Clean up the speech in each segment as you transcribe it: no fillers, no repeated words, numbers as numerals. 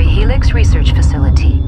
Planetary Helix Research Facility.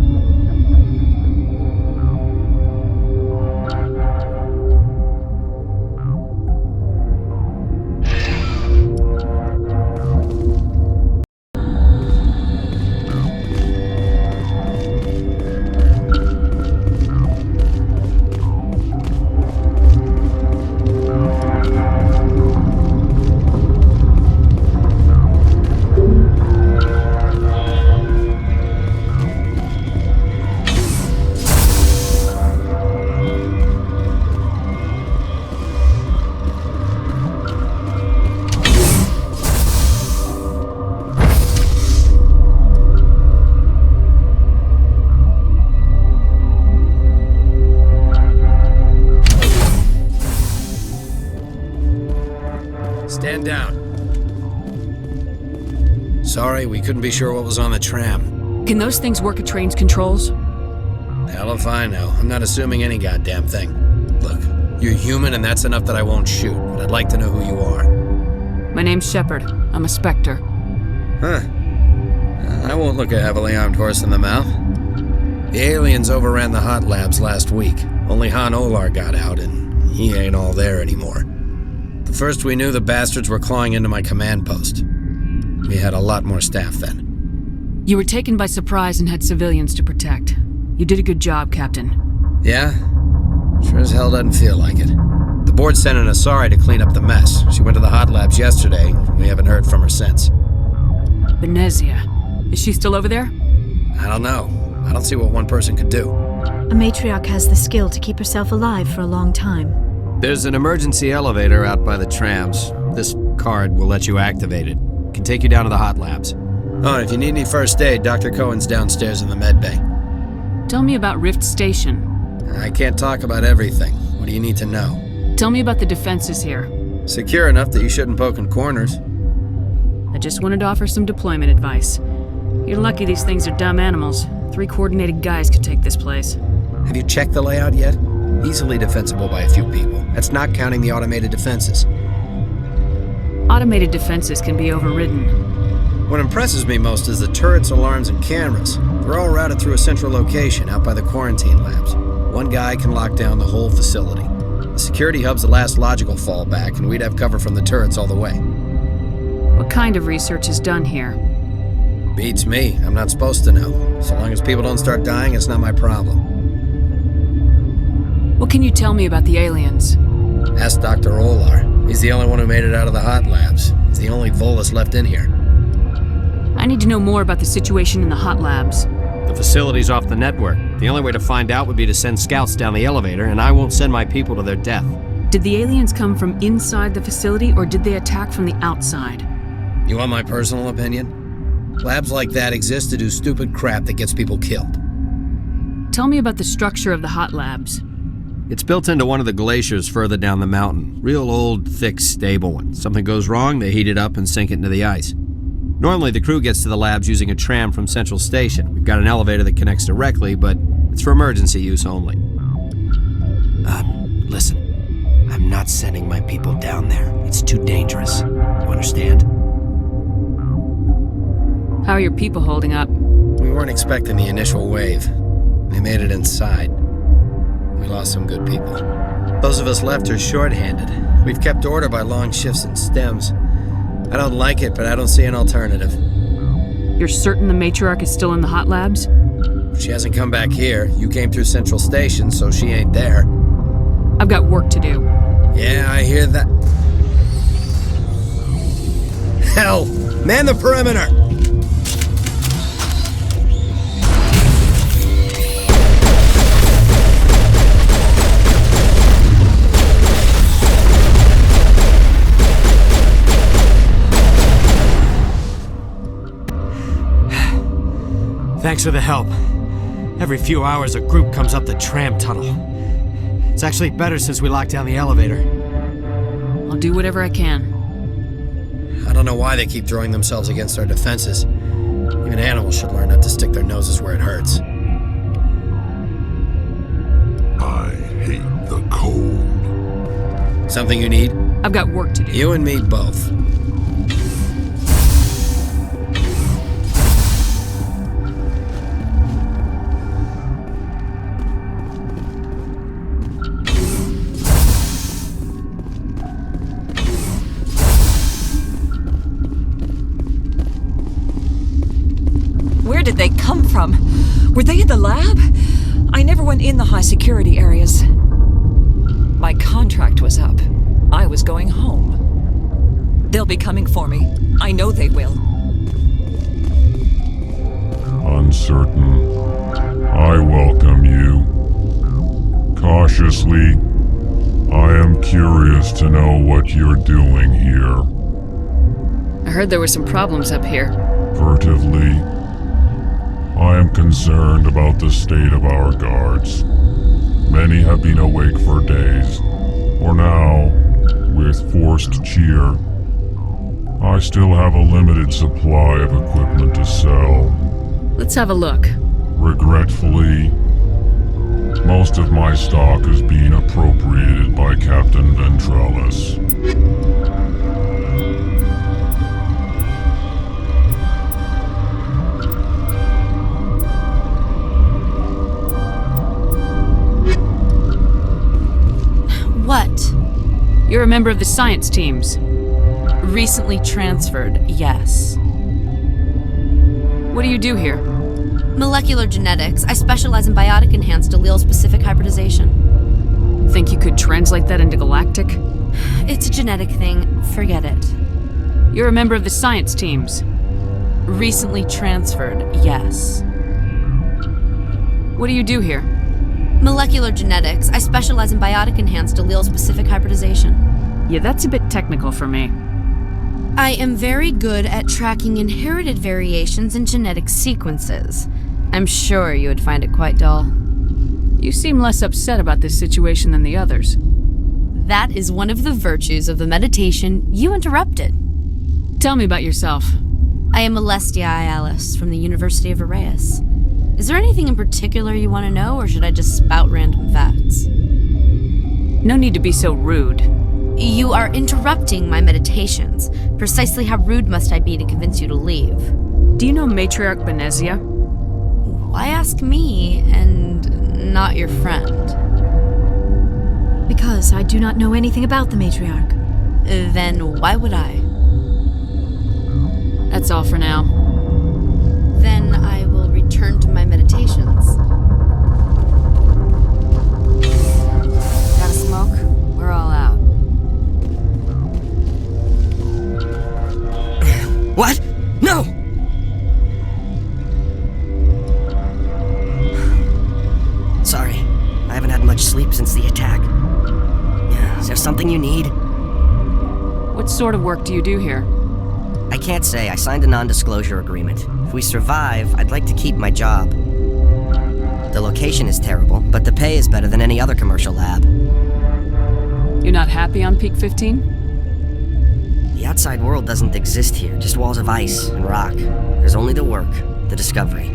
Stand down. Sorry, we couldn't be sure what was on the tram. Can those things work at train's controls? Hell if I know. I'm not assuming any goddamn thing. Look, you're human and that's enough that I won't shoot, but I'd like to know who you are. My name's Shepard. I'm a Spectre. Huh. I won't look a heavily armed horse in the mouth. The aliens overran the hot labs last week. Only Han Olar got out, and he ain't all there anymore. The first we knew, the bastards were clawing into my command post. We had a lot more staff then. You were taken by surprise and had civilians to protect. You did a good job, Captain. Yeah? Sure as hell doesn't feel like it. The board sent an Asari to clean up the mess. She went to the hot labs yesterday. We haven't heard from her since. Venezia. Is she still over there? I don't know. I don't see what one person could do. A matriarch has the skill to keep herself alive for a long time. There's an emergency elevator out by the trams. This card will let you activate it. Can take you down to the hot labs. Oh, and if you need any first aid, Dr. Cohen's downstairs in the med bay. Tell me about Rift Station. I can't talk about everything. What do you need to know? Tell me about the defenses here. Secure enough that you shouldn't poke in corners. I just wanted to offer some deployment advice. You're lucky these things are dumb animals. 3 coordinated guys could take this place. Have you checked the layout yet? Easily defensible by a few people. That's not counting the automated defenses. Automated defenses can be overridden. What impresses me most is the turrets, alarms, and cameras. They're all routed through a central location out by the quarantine labs. One guy can lock down the whole facility. The security hub's the last logical fallback, and we'd have cover from the turrets all the way. What kind of research is done here? Beats me. I'm not supposed to know. So long as people don't start dying, it's not my problem. What can you tell me about the aliens? Ask Dr. Olar. He's the only one who made it out of the hot labs. He's the only Volus left in here. I need to know more about the situation in the hot labs. The facility's off the network. The only way to find out would be to send scouts down the elevator, and I won't send my people to their death. Did the aliens come from inside the facility, or did they attack from the outside? You want my personal opinion? Labs like that exist to do stupid crap that gets people killed. Tell me about the structure of the hot labs. It's built into one of the glaciers further down the mountain. Real old, thick, stable one. Something goes wrong, they heat it up and sink it into the ice. Normally, the crew gets to the labs using a tram from Central Station. We've got an elevator that connects directly, but it's for emergency use only. Listen. I'm not sending my people down there. It's too dangerous. You understand? How are your people holding up? We weren't expecting the initial wave. They made it inside. We lost some good people. Those of us left are short-handed. We've kept order by long shifts and stems. I don't like it, but I don't see an alternative. You're certain the matriarch is still in the hot labs? She hasn't come back here. You came through Central Station, so she ain't there. I've got work to do. Yeah, I hear that. Hell! Man the perimeter! Thanks for the help. Every few hours, a group comes up the tram tunnel. It's actually better since we locked down the elevator. I'll do whatever I can. I don't know why they keep throwing themselves against our defenses. Even animals should learn not to stick their noses where it hurts. I hate the cold. Something you need? I've got work to do. You and me both. did they come from? Were they in the lab? I never went in the high security areas. My contract was up. I was going home. They'll be coming for me. I know they will. Uncertain. I welcome you. Cautiously, I am curious to know what you're doing here. I heard there were some problems up here. Furtively, I am concerned about the state of our guards. Many have been awake for days, or now, with forced cheer. I still have a limited supply of equipment to sell. Let's have a look. Regretfully, most of my stock is being appropriated by Captain Ventralis. What? You're a member of the science teams. Recently transferred, yes. What do you do here? Molecular genetics. I specialize in biotic-enhanced allele-specific hybridization. Think you could translate that into galactic? It's a genetic thing. Forget it. You're a member of the science teams. Recently transferred, yes. What do you do here? Molecular genetics. I specialize in biotic-enhanced allele-specific hybridization. Yeah, that's a bit technical for me. I am very good at tracking inherited variations in genetic sequences. I'm sure you would find it quite dull. You seem less upset about this situation than the others. That is one of the virtues of the meditation you interrupted. Tell me about yourself. I am Alestia Ialis from the University of Arraeus. Is there anything in particular you want to know, or should I just spout random facts? No need to be so rude. You are interrupting my meditations. Precisely how rude must I be to convince you to leave? Do you know Matriarch Benezia? Why ask me and not your friend? Because I do not know anything about the Matriarch. Then why would I? That's all for now. Then I will return to my meditations. Got a smoke? We're all out. What? No! Sorry, I haven't had much sleep since the attack. Is there something you need? What sort of work do you do here? I can't say. I signed a non-disclosure agreement. If we survive, I'd like to keep my job. The location is terrible, but the pay is better than any other commercial lab. You're not happy on Peak 15? The outside world doesn't exist here, just walls of ice and rock. There's only the work, the discovery.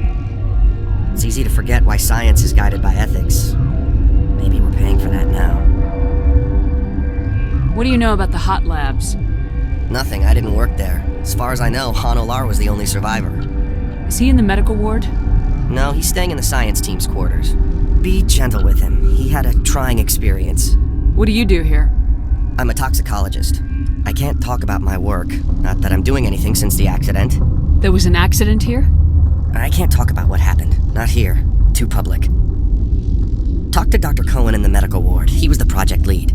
It's easy to forget why science is guided by ethics. Maybe we're paying for that now. What do you know about the hot labs? Nothing, I didn't work there. As far as I know, Han Olar was the only survivor. Is he in the medical ward? No, he's staying in the science team's quarters. Be gentle with him. He had a trying experience. What do you do here? I'm a toxicologist. I can't talk about my work. Not that I'm doing anything since the accident. There was an accident here? I can't talk about what happened. Not here. Too public. Talk to Dr. Cohen in the medical ward. He was the project lead.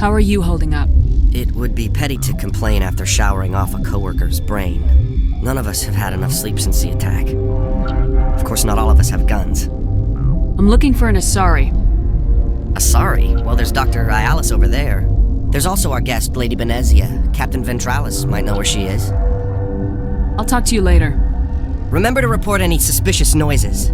How are you holding up? It would be petty to complain after showering off a coworker's brain. None of us have had enough sleep since the attack. Of course, not all of us have guns. I'm looking for an Asari. Asari? Well, there's Dr. Ialis over there. There's also our guest, Lady Benezia. Captain Ventralis might know where she is. I'll talk to you later. Remember to report any suspicious noises.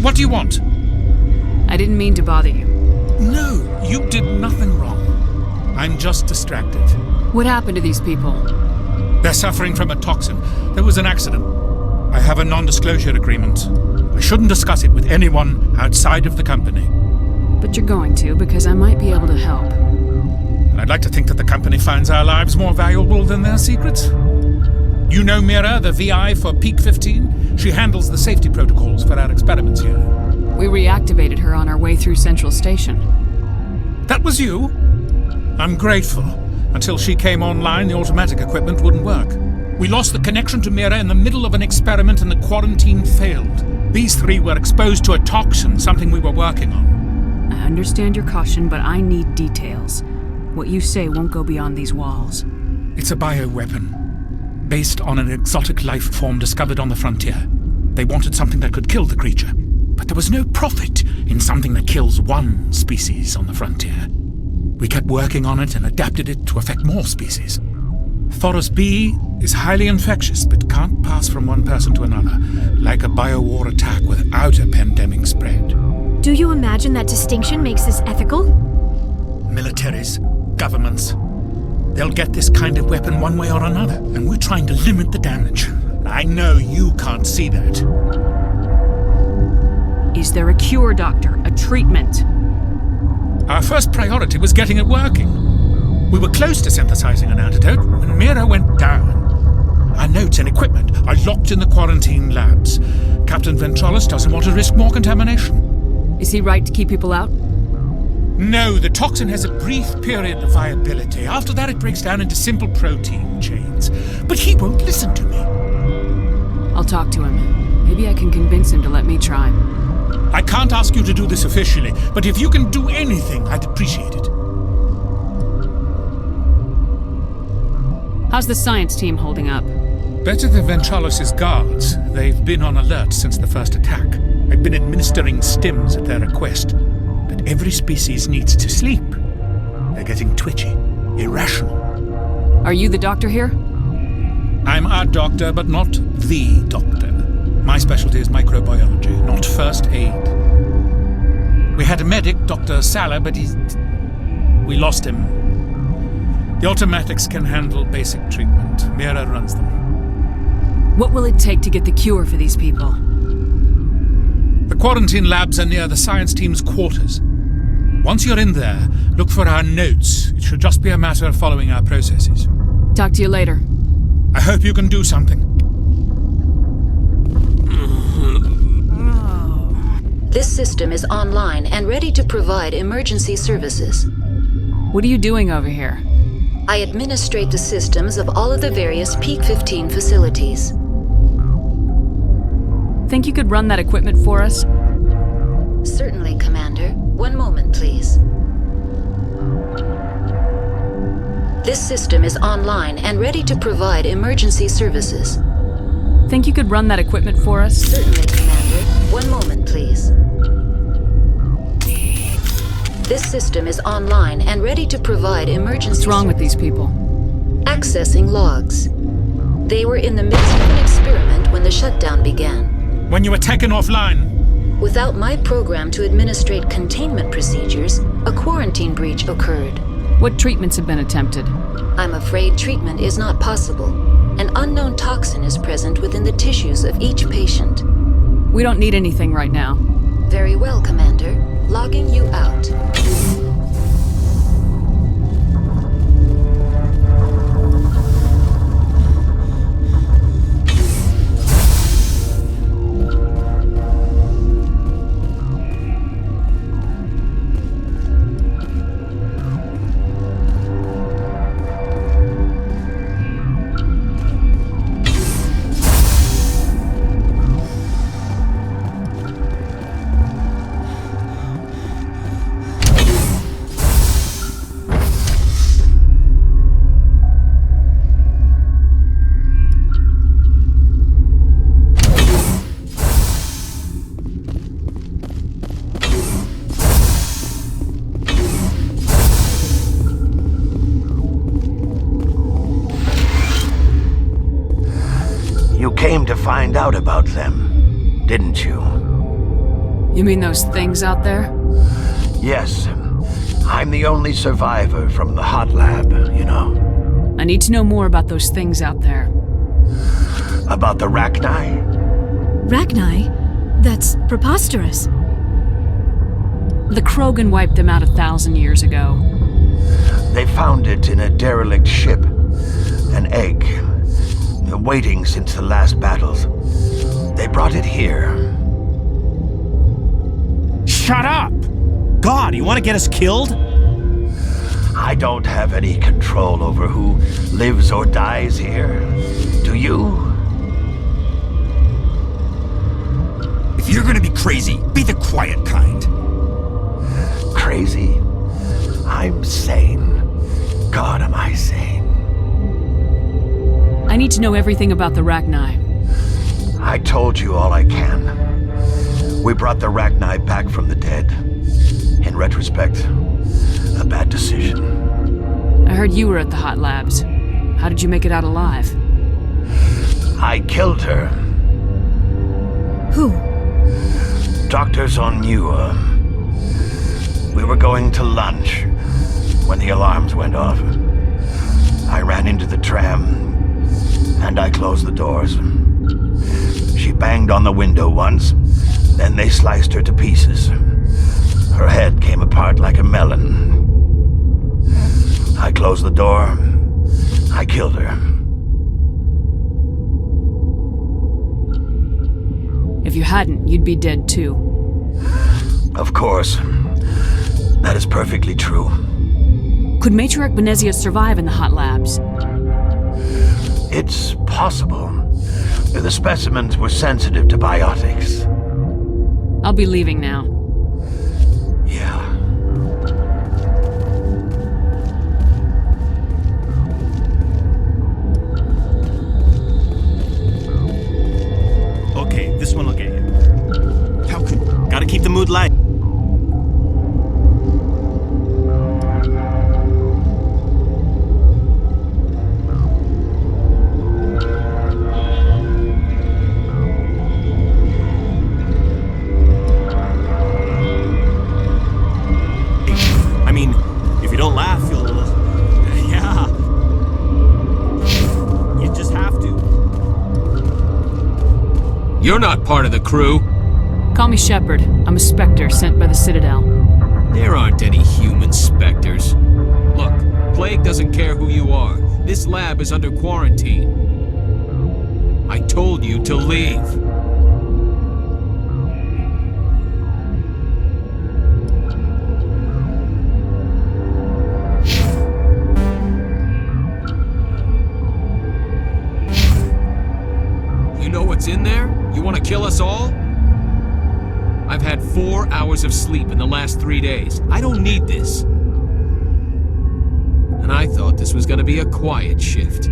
What do you want? I didn't mean to bother you. No, you did nothing wrong. I'm just distracted. What happened to these people? They're suffering from a toxin. There was an accident. I have a non-disclosure agreement. I shouldn't discuss it with anyone outside of the company. But you're going to, because I might be able to help. And I'd like to think that the company finds our lives more valuable than their secrets. You know Mira, the VI for Peak 15? She handles the safety protocols for our experiments here. We reactivated her on our way through Central Station. That was you? I'm grateful. Until she came online, the automatic equipment wouldn't work. We lost the connection to Mira in the middle of an experiment and the quarantine failed. These three were exposed to a toxin, something we were working on. I understand your caution, but I need details. What you say won't go beyond these walls. It's a bioweapon, based on an exotic life form discovered on the frontier. They wanted something that could kill the creature, but there was no profit in something that kills one species on the frontier. We kept working on it and adapted it to affect more species. Thoros B is highly infectious, but can't pass from one person to another, like a biowar attack without a pandemic spread. Do you imagine that distinction makes this ethical? Militaries, governments, they'll get this kind of weapon one way or another, and we're trying to limit the damage. I know you can't see that. Is there a cure, Doctor? A treatment? Our first priority was getting it working. We were close to synthesizing an antidote when Mira went down. Our notes and equipment are locked in the quarantine labs. Captain Ventralis doesn't want to risk more contamination. Is he right to keep people out? No, the toxin has a brief period of viability. After that, it breaks down into simple protein chains. But he won't listen to me. I'll talk to him. Maybe I can convince him to let me try. I can't ask you to do this officially, but if you can do anything, I'd appreciate it. How's the science team holding up? Better than Ventralis' guards. They've been on alert since the first attack. I've been administering stims at their request. But every species needs to sleep. They're getting twitchy, irrational. Are you the doctor here? I'm a doctor, but not the doctor. My specialty is microbiology, not first aid. We had a medic, Dr. Saga, but we lost him. The automatics can handle basic treatment. Mira runs them. What will it take to get the cure for these people? The quarantine labs are near the science team's quarters. Once you're in there, look for our notes. It should just be a matter of following our processes. Talk to you later. I hope you can do something. This system is online and ready to provide emergency services. What are you doing over here? I administrate the systems of all of the various Peak 15 facilities. Think you could run that equipment for us? Certainly, Commander. One moment, please. This system is online and ready to provide emergency services. Think you could run that equipment for us? Certainly, Commander. One moment, please. This system is online and ready to provide emergency What's wrong with these people? Accessing logs. They were in the midst of an experiment when the shutdown began. When you were taken offline. Without my program to administrate containment procedures, a quarantine breach occurred. What treatments have been attempted? I'm afraid treatment is not possible. An unknown toxin is present within the tissues of each patient. We don't need anything right now. Very well, Commander. Logging you out. Came to find out about them, didn't you? You mean those things out there? Yes. I'm the only survivor from the hot lab, you know. I need to know more about those things out there. About the Rachni? Rachni? That's preposterous. The Krogan wiped them out 1,000 years ago. They found it in a derelict ship. An egg. waiting since the last battles. They brought it here. Shut up! God, you want to get us killed? I don't have any control over who lives or dies here. Do you? If you're gonna be crazy, be the quiet kind. Crazy? I'm sane. God, am I sane. I need to know everything about the Rachni. I told you all I can. We brought the Rachni back from the dead. In retrospect, a bad decision. I heard you were at the hot labs. How did you make it out alive? I killed her. Who? Doctors on Muir. We were going to lunch when the alarms went off. I ran into the tram, and I closed the doors. She banged on the window once, then they sliced her to pieces. Her head came apart like a melon. I closed the door. I killed her. If you hadn't, you'd be dead too. Of course. That is perfectly true. Could Matriarch Benezia survive in the hot labs? It's possible. The specimens were sensitive to biotics. I'll be leaving now. Yeah. Okay, this one will get you. How could... Gotta keep the mood light. I mean, if you don't laugh, you'll... Yeah. You just have to. You're not part of the crew. Call me Shepard. I'm a Spectre sent by the Citadel. There aren't any human specters. Look, Plague doesn't care who you are. This lab is under quarantine. I told you to leave. You know what's in there? You want to kill us all? I've had 4 hours of sleep in the last 3 days. I don't need this. And I thought this was gonna be a quiet shift.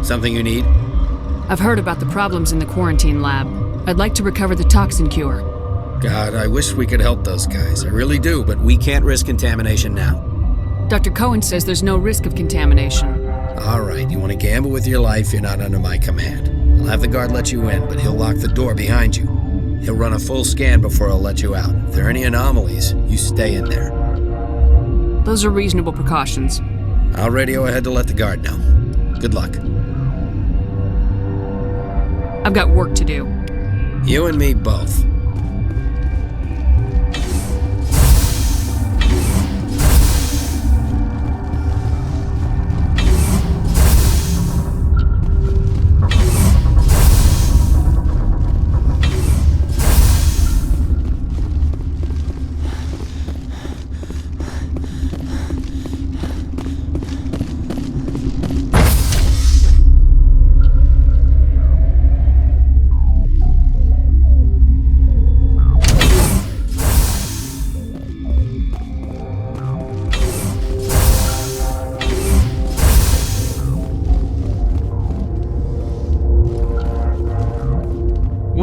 Something you need? I've heard about the problems in the quarantine lab. I'd like to recover the toxin cure. God, I wish we could help those guys. I really do, but we can't risk contamination now. Dr. Cohen says there's no risk of contamination. All right, you want to gamble with your life, you're not under my command. I'll have the guard let you in, but he'll lock the door behind you. He'll run a full scan before he'll let you out. If there are any anomalies, you stay in there. Those are reasonable precautions. I'll radio ahead to let the guard know. Good luck. I've got work to do. You and me both.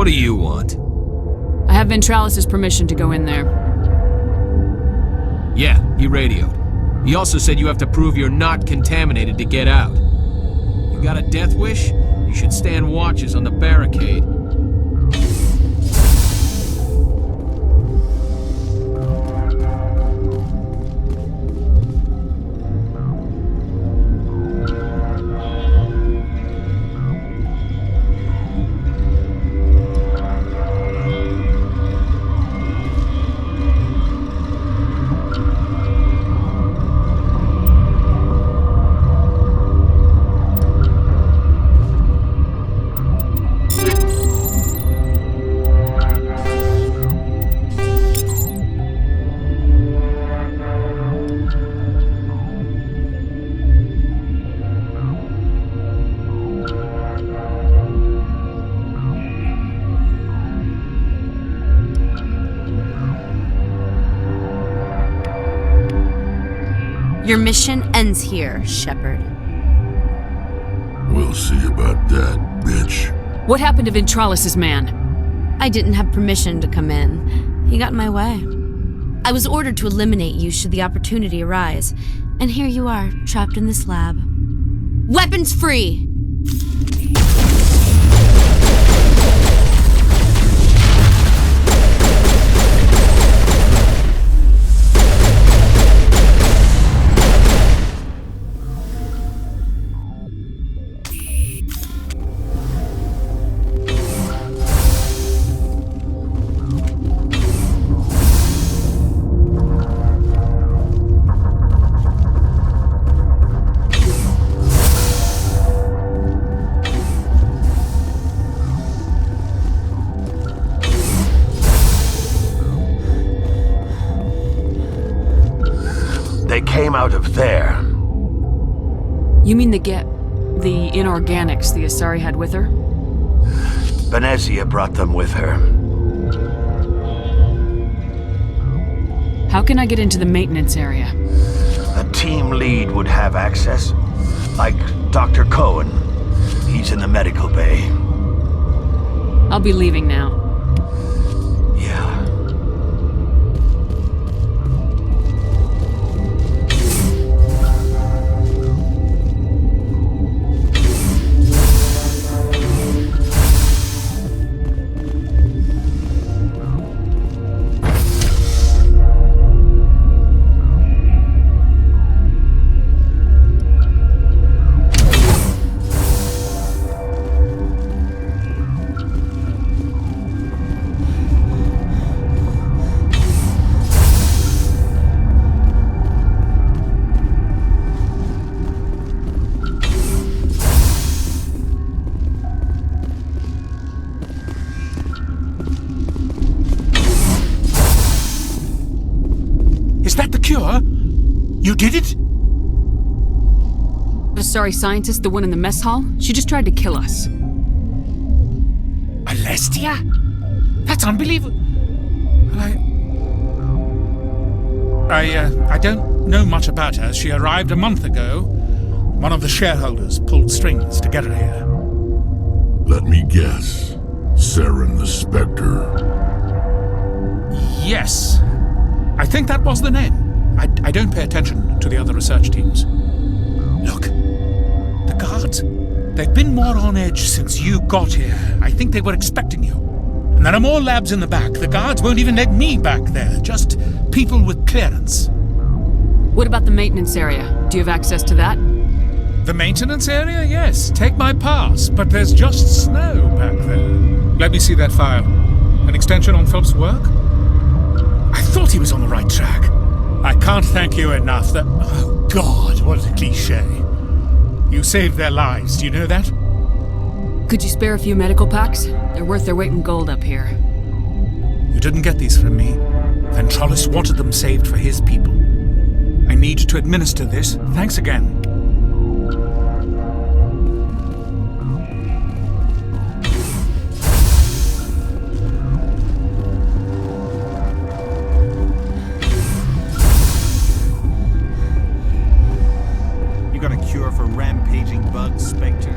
do you want? I have Ventralis' permission to go in there. Yeah, he radioed. He also said you have to prove you're not contaminated to get out. You got a death wish? You should stand watches on the barricade. Your mission ends here, Shepard. We'll see about that, bitch. What happened to Ventralis' man? I didn't have permission to come in. He got in my way. I was ordered to eliminate you should the opportunity arise. And here you are, trapped in this lab. Weapons free! They came out of there. You mean the inorganics the Asari had with her? Venezia brought them with her. How can I get into the maintenance area? A team lead would have access. Like Dr. Cohen. He's in the medical bay. I'll be leaving now. Yeah. Is that the cure? You did it? The Asari scientist, the one in the mess hall? She just tried to kill us. Alestia? That's unbelievable. I don't know much about her. She arrived a month ago. One of the shareholders pulled strings to get her here. Let me guess. Saren the Spectre. Yes. I think that was the name. I don't pay attention to the other research teams. Look, the guards, they've been more on edge since you got here. I think they were expecting you. And there are more labs in the back. The guards won't even let me back there, just people with clearance. What about the maintenance area? Do you have access to that? The maintenance area? Yes, take my pass, but there's just snow back there. Let me see that file. An extension on Phelps' work? I thought he was on the right track. I can't thank you enough that... Oh, God, what a cliché. You saved their lives, do you know that? Could you spare a few medical packs? They're worth their weight in gold up here. You didn't get these from me. Ventralis wanted them saved for his people. I need to administer this. Thanks again. You got a cure for rampaging bugs, Spectre?